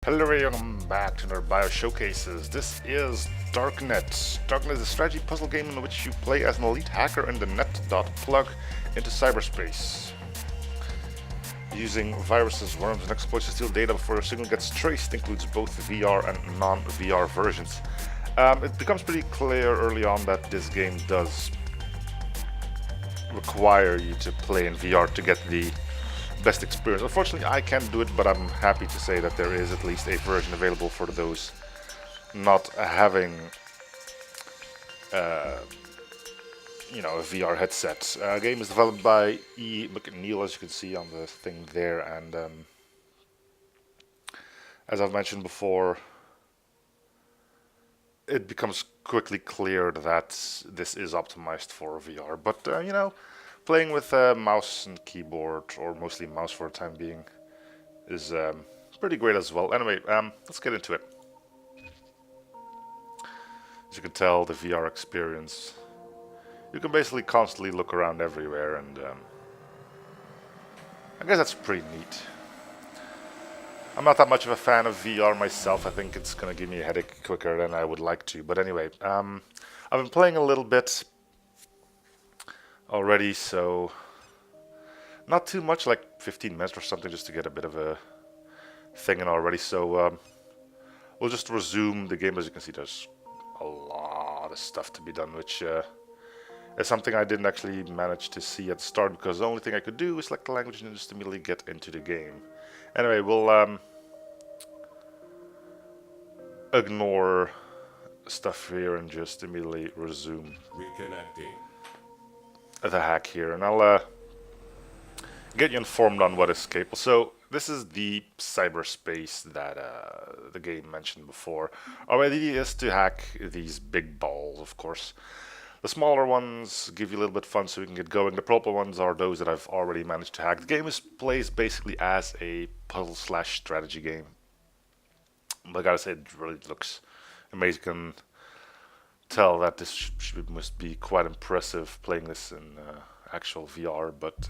Hello everyone, welcome back to another Bio Showcases. This is Darknet. Darknet is a strategy puzzle game in which you play as an elite hacker in the net. Plug into cyberspace. Using viruses, worms, and exploits to steal data before your signal gets traced includes both VR and non-VR versions. It becomes pretty clear early on that this game does require you to play in VR to get the best experience. Unfortunately, I can't do it, but I'm happy to say that there is at least a version available for those not having, a VR headset. Game is developed by E. McNeil, as you can see on the thing there, and as I've mentioned before, it becomes quickly clear that this is optimized for VR. But playing with mouse and keyboard, or mostly mouse for the time being, is pretty great as well. Anyway, let's get into it. As you can tell, the VR experience, you can basically constantly look around everywhere, and I guess that's pretty neat. I'm not that much of a fan of VR myself. I think it's going to give me a headache quicker than I would like to. But anyway, I've been playing a little bit already, so not too much, like 15 minutes or something, just to get a bit of a thing in already. So we'll just resume the game. As you can see, there's a lot of stuff to be done, which is something I didn't actually manage to see at the start, because the only thing I could do is select the language and just immediately get into the game. Anyway, we'll ignore stuff here and just immediately resume Reconnecting. the hack here, and I'll get you informed on what is capable. So this is the cyberspace that the game mentioned before. Our idea is to hack these big balls, of course. The smaller ones give you a little bit of fun so we can get going. The purple ones are those that I've already managed to hack. The game plays basically as a puzzle/strategy game. But I gotta say, it really looks amazing. You can tell that this must be quite impressive playing this in actual VR. But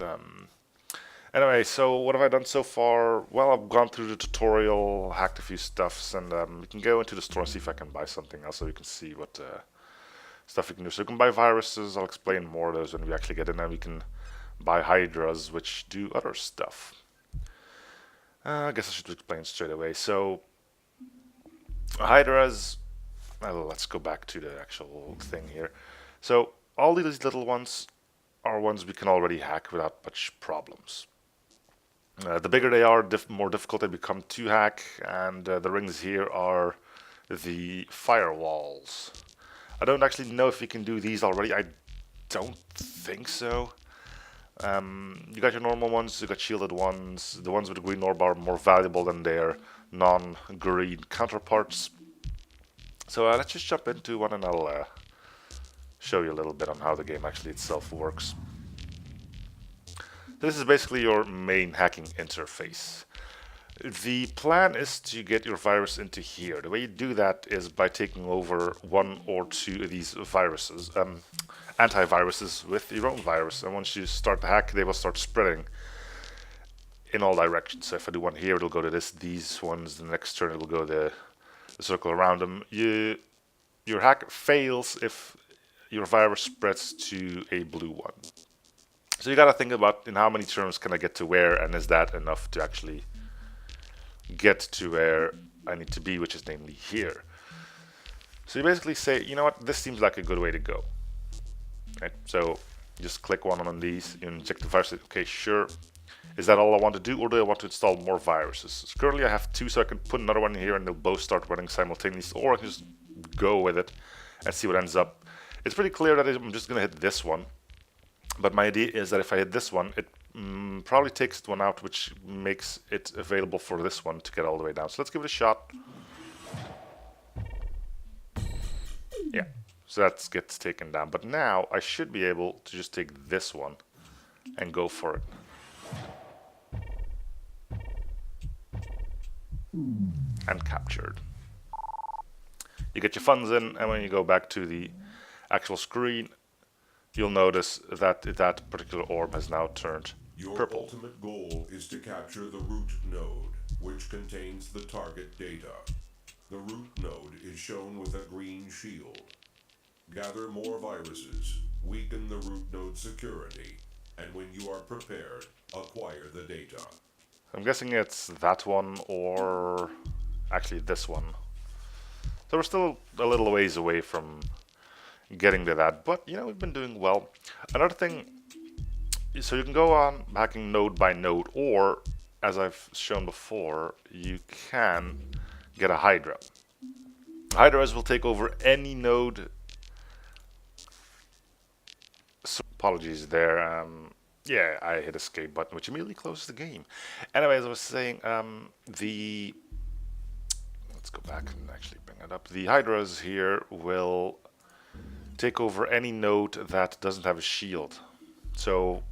anyway, so what have I done so far? Well, I've gone through the tutorial, hacked a few stuffs, and we can go into the store and see if I can buy something else so you can see what stuff you can do. So you can buy viruses. I'll explain more of those when we actually get in, and we can buy hydras, which do other stuff. I guess I should explain straight away. So hydras, well, let's go back to the actual thing here. So all these little ones are ones we can already hack without much problems. The bigger they are, more difficult they become to hack, and the rings here are the firewalls. I don't actually know if you can do these already. I don't think so. You got your normal ones, you got shielded ones. The ones with the green orb are more valuable than their non-green counterparts. So let's just jump into one, and I'll show you a little bit on how the game actually itself works. This is basically your main hacking interface. The plan is to get your virus into here. The way you do that is by taking over one or two of these viruses, antiviruses, with your own virus. And once you start the hack, they will start spreading in all directions. So if I do one here, it'll go to these ones. The next turn, it'll go the circle around them. Your hack fails if your virus spreads to a blue one. So you gotta think about in how many turns can I get to where, and is that enough to actually get to where I need to be, which is namely here. So you basically say, you know what, this seems like a good way to go. Right? So just click one on these, you inject the virus. Okay, sure. Is that all I want to do, or do I want to install more viruses? So currently I have two, so I can put another one here and they'll both start running simultaneously, or I can just go with it and see what ends up. It's pretty clear that I'm just going to hit this one, but my idea is that if I hit this one, it probably takes one out, which makes it available for this one to get all the way down. So let's give it a shot. Yeah, so that gets taken down. But now I should be able to just take this one and go for it. And captured. You get your funds in, and when you go back to the actual screen, you'll notice that that particular orb has now turned Your purple. ultimate goal is to capture the root node. which contains the target data. The root node is shown with a green shield. Gather more viruses, weaken the root node security, and when you are prepared, acquire the data. I'm guessing it's that one or actually this one. So we're still a little ways away from getting to that, but you know, we've been doing well. Another thing, so you can go on hacking node by node, or as I've shown before, you can get a Hydra. Hydras will take over any node. So apologies there. Yeah, I hit escape button, which immediately closes the game. Anyway, as I was saying, let's go back and actually bring it up. The Hydras here will take over any node that doesn't have a shield. So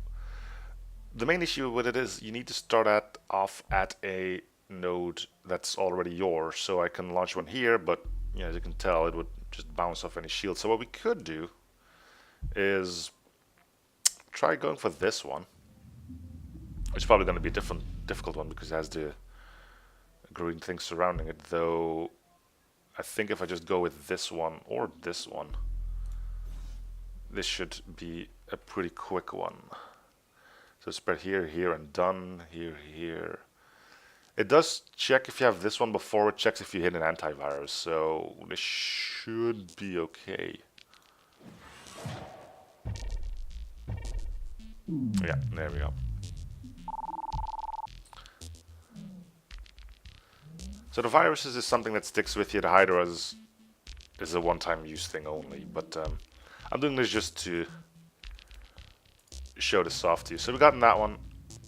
the main issue with it is you need to start off at a node that's already yours. So I can launch one here, but you know, as you can tell, it would just bounce off any shield. So what we could do is try going for this one. It's probably going to be a difficult one because it has the green thing surrounding it. Though I think if I just go with this one or this one, this should be a pretty quick one. So spread here, here, and done. Here, here. It does check if you have this one before it checks if you hit an antivirus, so this should be okay. Yeah, there we go. So the viruses is something that sticks with you. The Hydras is a one-time use thing only, but I'm doing this just to show this off to you. So we got in that one.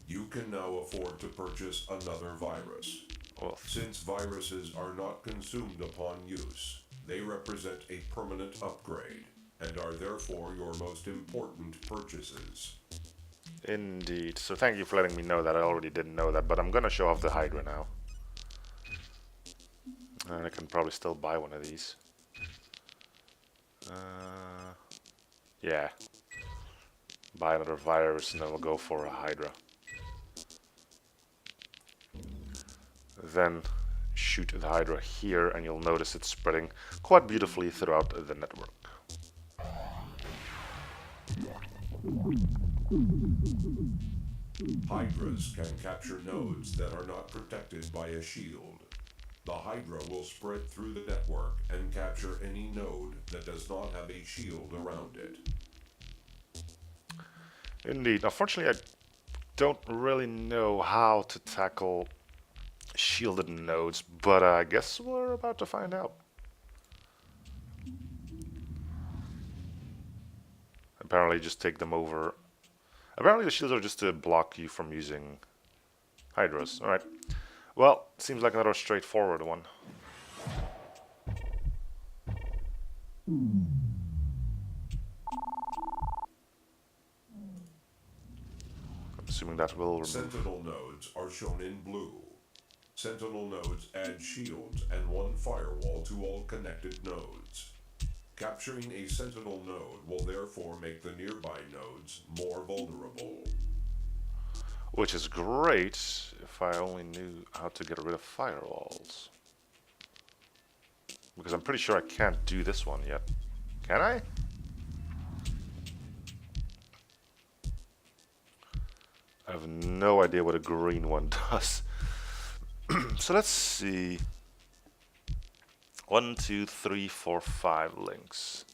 You can now afford to purchase another virus. Well, Since viruses are not consumed upon use, they represent a permanent upgrade and are therefore your most important purchases. indeed. So thank you for letting me know that. I already didn't know that, but I'm gonna show off the Hydra now. And I can probably still buy one of these. Yeah. Buy another virus and then we'll go for a Hydra. Then shoot the Hydra here and you'll notice it's spreading quite beautifully throughout the network. Hydras can capture nodes that are not protected by a shield. The Hydra will spread through the network and capture any node that does not have a shield around it. Indeed. Unfortunately, I don't really know how to tackle shielded nodes, but I guess we're about to find out. Apparently just take them over. Apparently the shields are just to block you from using Hydras. Alright. Well, seems like another straightforward one. I'm assuming that will remove. Sentinel nodes are shown in blue. Sentinel nodes add shields and one firewall to all connected nodes. Capturing a Sentinel node will therefore make the nearby nodes more vulnerable. Which is great if I only knew how to get rid of firewalls. Because I'm pretty sure I can't do this one yet. Can I? I have no idea what a green one does. So let's see. 1, 2, 3, 4, 5 links.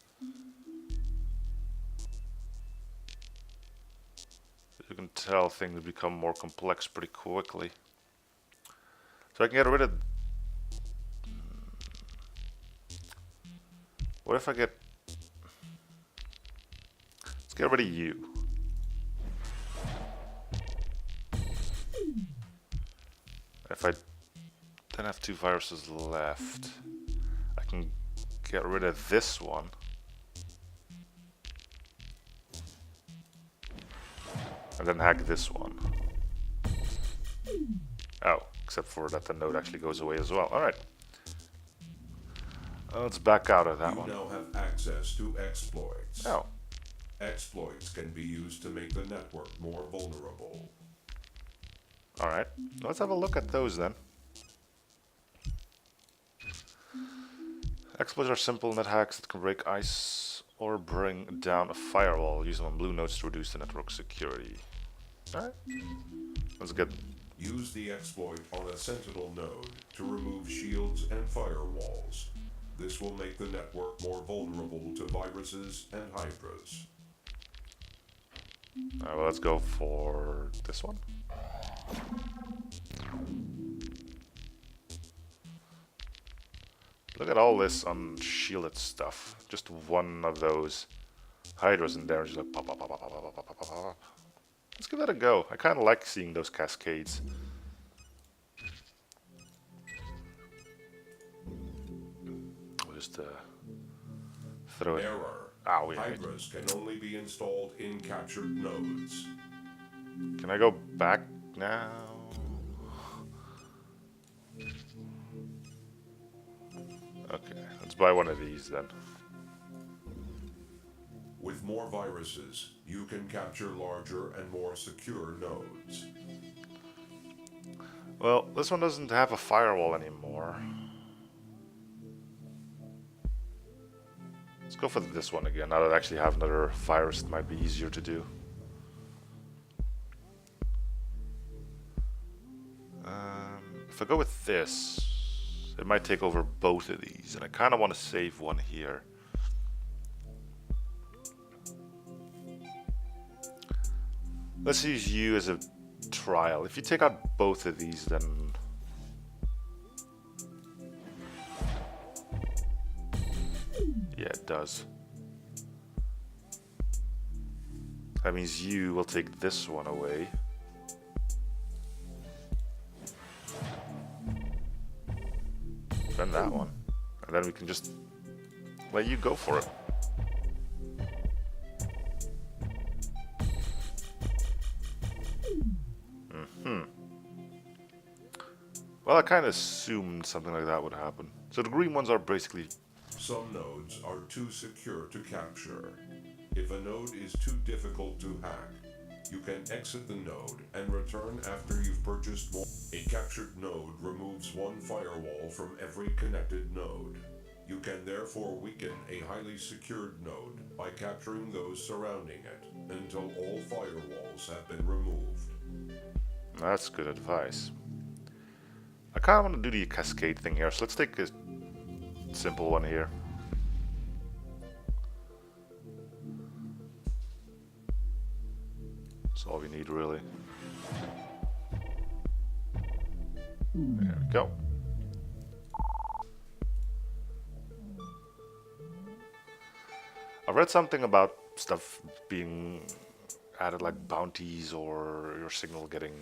You can tell things become more complex pretty quickly. So I can get rid of... What if I get... Let's get rid of you. If I then have 2 viruses left, I can get rid of this one. And then hack this one. Oh, except for that the node actually goes away as well. Alright. Let's back out of that one. You now have access to exploits. Oh. Exploits can be used to make the network more vulnerable. Alright. Let's have a look at those then. Exploits are simple net hacks that can break ice or bring down a firewall. Use them on blue nodes to reduce the network security. Alright, that's good. Use the exploit on a sentinel node to remove shields and firewalls. This will make the network more vulnerable to viruses and hydras. Alright, well, let's go for this one. Look at all this unshielded stuff. Just one of those hydras in there, and just like pop, pop, pop, pop, pop, pop, pop, pop, pop, pop. Let's give that a go. I kind of like seeing those cascades. We'll just throw it. Error. Ah, wait. Hydras can only be installed in captured nodes. Can I go back now? Okay, let's buy one of these then. With more viruses, you can capture larger and more secure nodes. Well, this one doesn't have a firewall anymore. Let's go for this one again. Now that I actually have another virus, it might be easier to do. If I go with this, it might take over both of these, and I kind of want to save one here. Let's use you as a trial. If you take out both of these, then... yeah, it does. That means you will take this one away. Then that one. And then we can just let you go for it. Well, I kind of assumed something like that would happen. So the green ones are basically... Some nodes are too secure to capture. If a node is too difficult to hack, you can exit the node and return after you've purchased more. A captured node removes one firewall from every connected node. You can therefore weaken a highly secured node by capturing those surrounding it until all firewalls have been removed. That's good advice. I kind of want to do the cascade thing here, so let's take a simple one here. That's all we need, really. There we go. I've read something about stuff being added, like bounties or your signal getting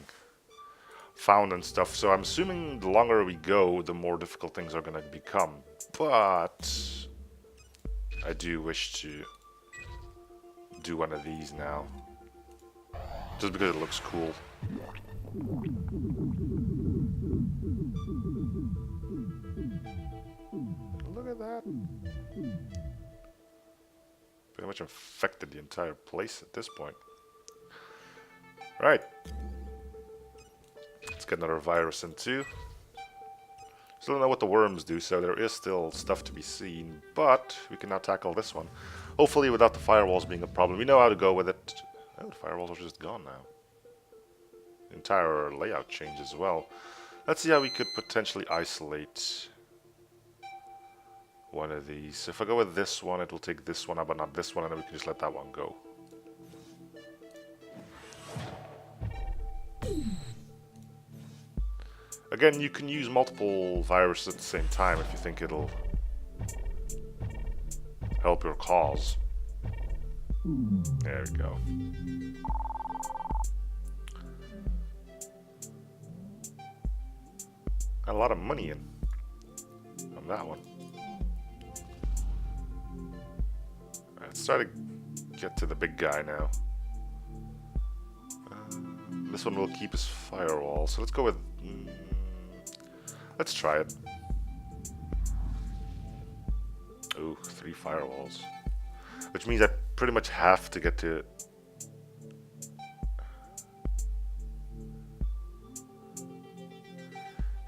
found and stuff, so I'm assuming the longer we go, the more difficult things are gonna become. But I do wish to do one of these now, just because it looks cool. Look at that. Pretty much infected the entire place at this point. Right. Let's get another virus in too. Still don't know what the worms do, so there is still stuff to be seen, but we can now tackle this one. Hopefully without the firewalls being a problem. We know how to go with it. Oh, the firewalls are just gone now. The entire layout changed as well. Let's see how we could potentially isolate one of these. If I go with this one, it will take this one out, but not this one, and then we can just let that one go. Again, you can use multiple viruses at the same time if you think it'll help your cause. There we go. Got a lot of money in on that one. Alright, let's try to get to the big guy now. This one will keep his firewall, so let's go with... let's try it. Ooh, 3 firewalls. Which means I pretty much have to get to...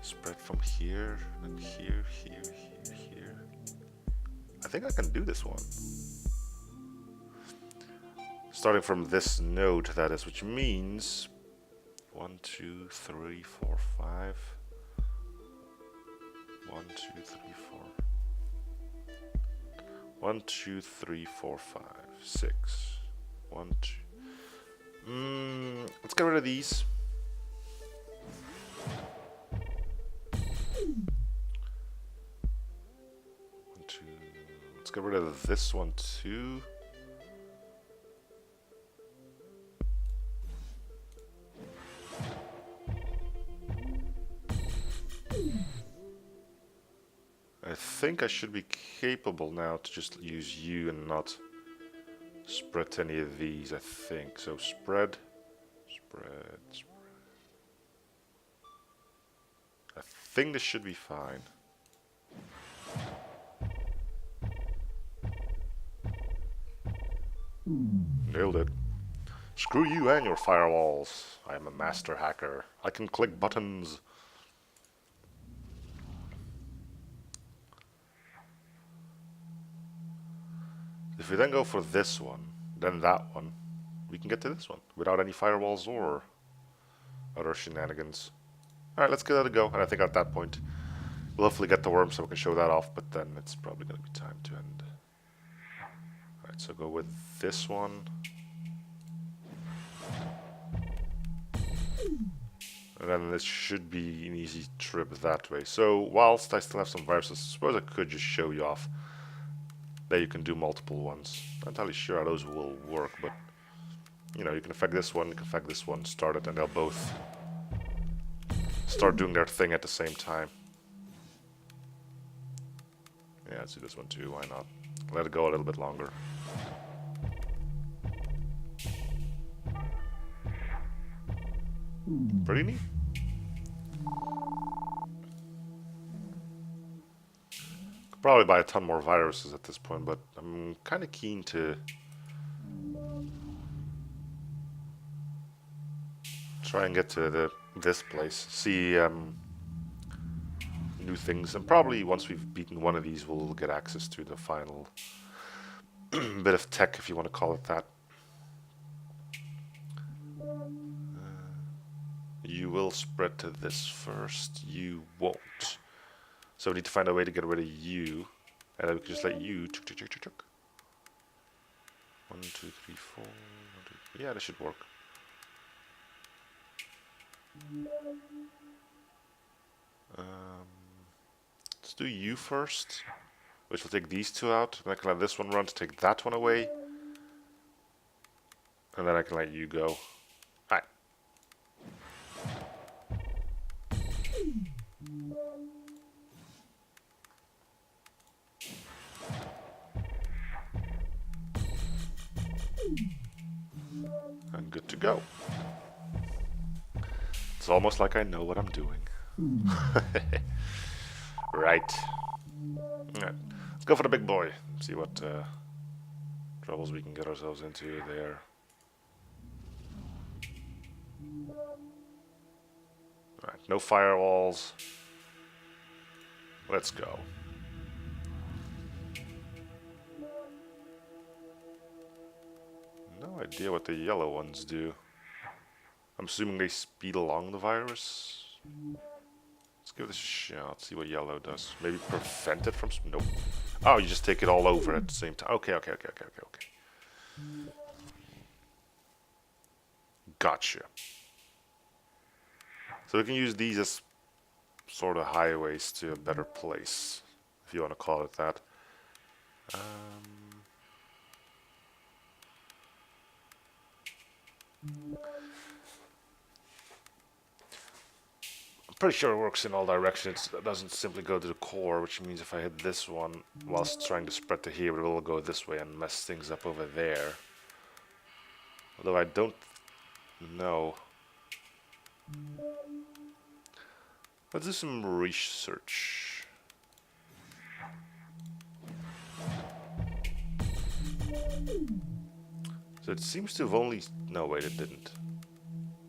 spread from here, and here, here, here, think I can do this one. Starting from this node, that is, which means 1, 2, 3, 4, 5. 1, 2, 3, 4. 1, 2, 3, 4, 5, 6. 1, 2. Let's get rid of these. 1, 2. Let's get rid of this one too. I think I should be capable now to just use you and not spread any of these, I think. So spread, spread, spread. I think this should be fine. Nailed it. Screw you and your firewalls. I am a master hacker. I can click buttons. If we then go for this one, then that one, we can get to this one without any firewalls or other shenanigans. Alright, let's give that a go, and I think at that point we'll hopefully get the worm so we can show that off, but then it's probably going to be time to end. Alright, so go with this one. And then this should be an easy trip that way. So whilst I still have some viruses, I suppose I could just show you off that you can do multiple ones. Not entirely sure how those will work, but you know, you can affect this one, you can affect this one, start it, and they'll both start doing their thing at the same time. Yeah, let's do this one too, why not? Let it go a little bit longer. Pretty neat. Could probably buy a ton more viruses at this point, but I'm kind of keen to try and get to this place, see new things, and probably once we've beaten one of these, we'll get access to the final bit of tech, if you want to call it that. You will spread to this first. You won't. So we need to find a way to get rid of you, and then we can just let you. 1, 2, 3, 4. 1, 2, yeah, that should work. Let's do you first, which will take these two out. And I can let this one run to take that one away, and then I can let you go. Alright. I'm good to go. It's almost like I know what I'm doing. Right. Alright. Let's go for the big boy. See what troubles we can get ourselves into there. Alright, no firewalls. Let's go. No idea what the yellow ones do. I'm assuming they speed along the virus. Let's give this a shot, see what yellow does. Maybe prevent it from... Nope. Oh, you just take it all over at the same time. Okay. Gotcha. So we can use these as sort of highways to a better place, if you want to call it that. I'm pretty sure it works in all directions. It doesn't simply go to the core, which means if I hit this one whilst trying to spread to here, it will go this way and mess things up over there. Although I don't know. Let's do some research. So it seems to have only... No, wait, it didn't.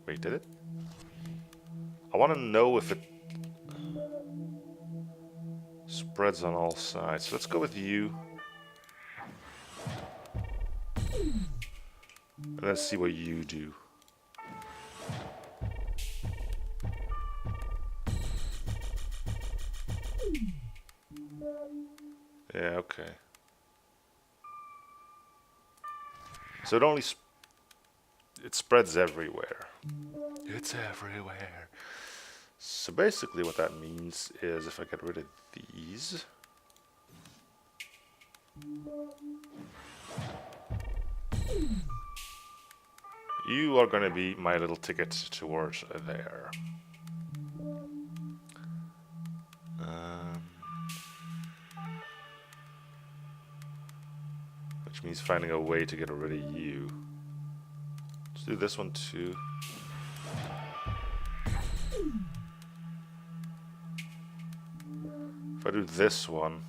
Wait, did it? I want to know if it spreads on all sides. So let's go with you. Let's see what you do. Yeah, okay. So it spreads everywhere. It's everywhere. So basically what that means is if I get rid of these, you are going to be my little ticket towards there. Which means finding a way to get rid of you. Let's do this one too. If I do this one,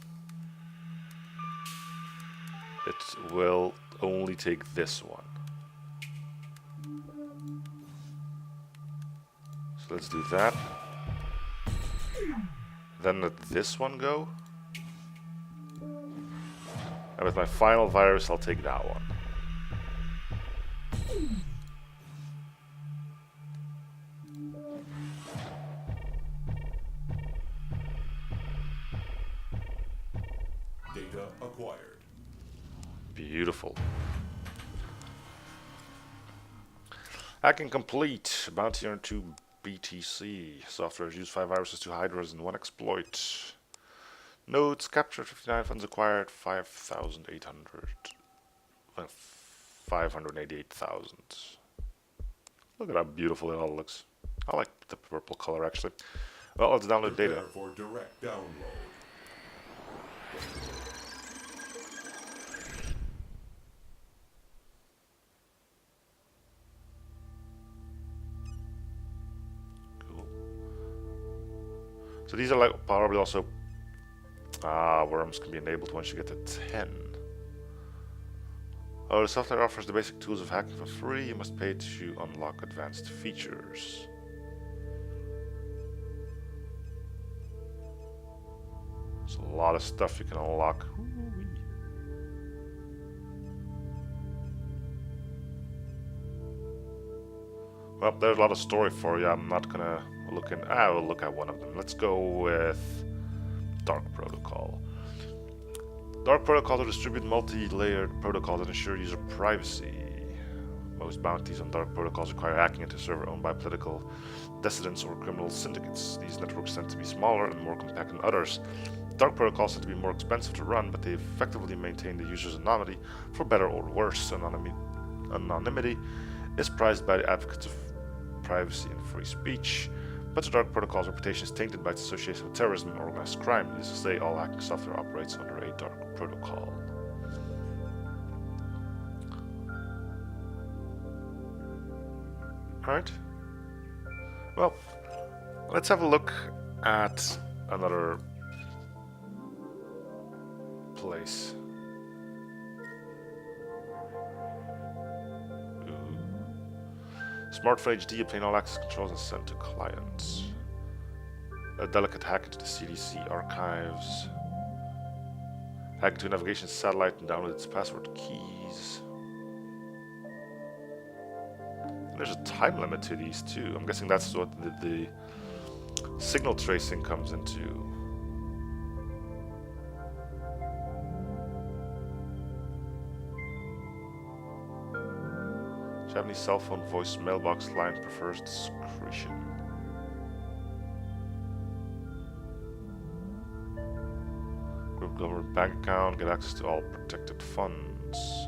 it will only take this one. So let's do that. Then let this one go. And with my final virus, I'll take that one. Data acquired. Beautiful. Hacking complete. Bounty earned 2 BTC. Software has used 5 viruses, 2 hydras, and 1 exploit. Nodes captured 59, funds acquired 5,800. 588,000. Look at how beautiful it all looks. I like the purple color actually. Well, let's download data. Prepare for direct download. Cool. So these are like probably also worms can be enabled once you get to 10. Oh, the software offers the basic tools of hacking for free. You must pay to unlock advanced features. There's a lot of stuff you can unlock. Ooh-wee. Well, there's a lot of story for you. I'm not gonna look in. I will look at one of them. Let's go with Dark Protocol. Dark Protocol to distribute multi-layered protocols that ensure user privacy. Most bounties on Dark Protocols require hacking into a server owned by political dissidents or criminal syndicates. These networks tend to be smaller and more compact than others. Dark Protocols tend to be more expensive to run, but they effectively maintain the user's anonymity for better or worse. Anonymity is prized by the advocates of privacy and free speech. But the Dark Protocol's reputation is tainted by its association with terrorism and organized crime. Needless to say, all hacking software operates under a Dark Protocol. Alright. Well, let's have a look at another place. Smartphone HD, obtain all access controls and send to clients. A delicate hack into the CDC archives. Hack into a navigation satellite and download its password keys. And there's a time limit to these too. I'm guessing that's what the signal tracing comes into. Japanese cell phone voice mailbox line prefers discretion. Group government bank account, get access to all protected funds.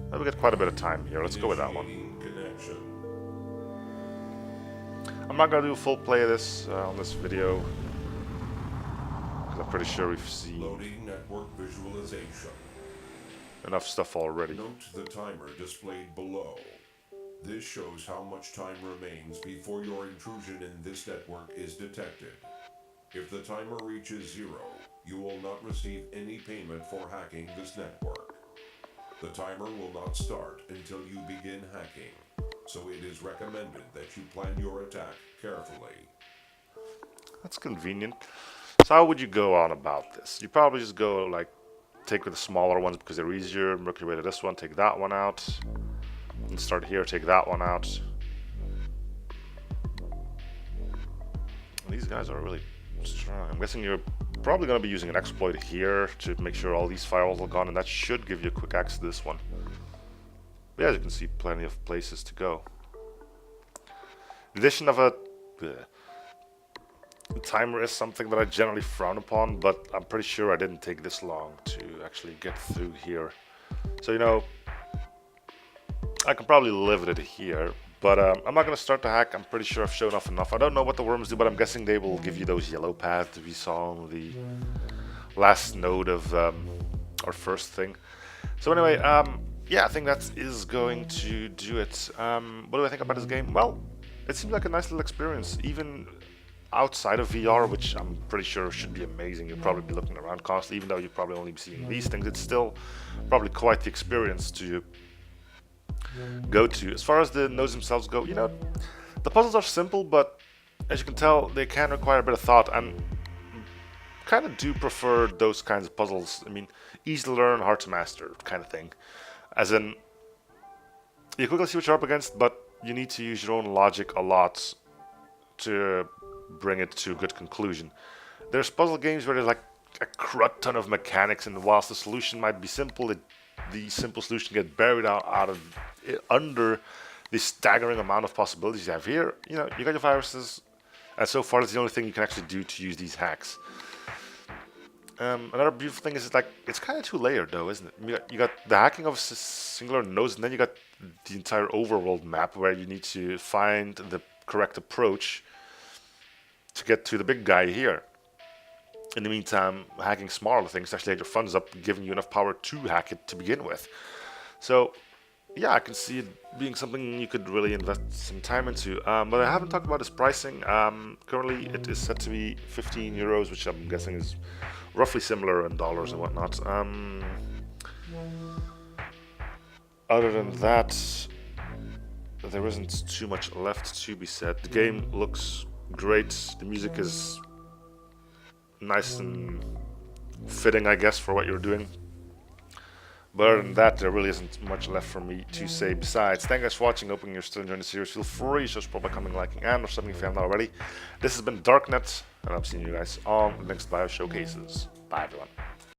Well, we get quite a bit of time here. Let's go with that one. Connection. I'm not gonna do a full play of this on this video, because I'm pretty sure we've seen Loading network visualization. enough stuff already. Note the timer displayed below. This shows how much time remains before your intrusion in this network is detected. If the timer reaches 0, you will not receive any payment for hacking this network. The timer will not start until you begin hacking, so it is recommended that you plan your attack carefully. That's convenient. So how would you go on about this? You probably just go like take with the smaller ones because they're easier, work your way to this one, take that one out. can start here, take that one out. These guys are really strong. I'm guessing you're probably going to be using an exploit here to make sure all these firewalls are gone, and that should give you a quick access to this one. But yeah, as you can see, plenty of places to go. The addition of a timer is something that I generally frown upon, but I'm pretty sure I didn't take this long to actually get through here. So, you know, I can probably live with it here, but I'm not going to start the hack. I'm pretty sure I've shown off enough. I don't know what the worms do, but I'm guessing they will give you those yellow paths that we saw on the last node of our first thing. So anyway, yeah, I think that is going to do it. What do I think about this game? Well, it seems like a nice little experience, even outside of VR, which I'm pretty sure should be amazing. You'll probably be looking around constantly, even though you'll probably only be seeing these things. It's still probably quite the experience to go to. As far as the nodes themselves go, you know, the puzzles are simple, but as you can tell, they can require a bit of thought, and kind of do prefer those kinds of puzzles. I mean, easy to learn, hard to master kind of thing. As in, you quickly see what you're up against, but you need to use your own logic a lot to bring it to a good conclusion. There's puzzle games where there's like a crud ton of mechanics, and whilst the solution might be simple, the simple solution get buried out of under the staggering amount of possibilities you have here. You know, you got your viruses, and so far that's the only thing you can actually do to use these hacks. Another beautiful thing is like it's kind of two-layered though, isn't it? You got the hacking of singular nodes, and then you got the entire overworld map where you need to find the correct approach to get to the big guy here. In the meantime, hacking smaller things actually had your funds up, giving you enough power to hack it to begin with. So yeah, I can see it being something you could really invest some time into. But I haven't talked about its pricing. Currently it is set to be 15 euros, which I'm guessing is roughly similar in dollars and whatnot. Other than that, there isn't too much left to be said. The game looks great. The music is nice and fitting, I guess, for what you're doing. But other than that, there really isn't much left for me to say besides. Thank you guys for watching. Hoping you're still enjoying the series. Feel free to support by commenting, liking, and or something if you haven't already. This has been Darknet, and I'm seeing you guys on the next Bio Showcases. Bye, everyone.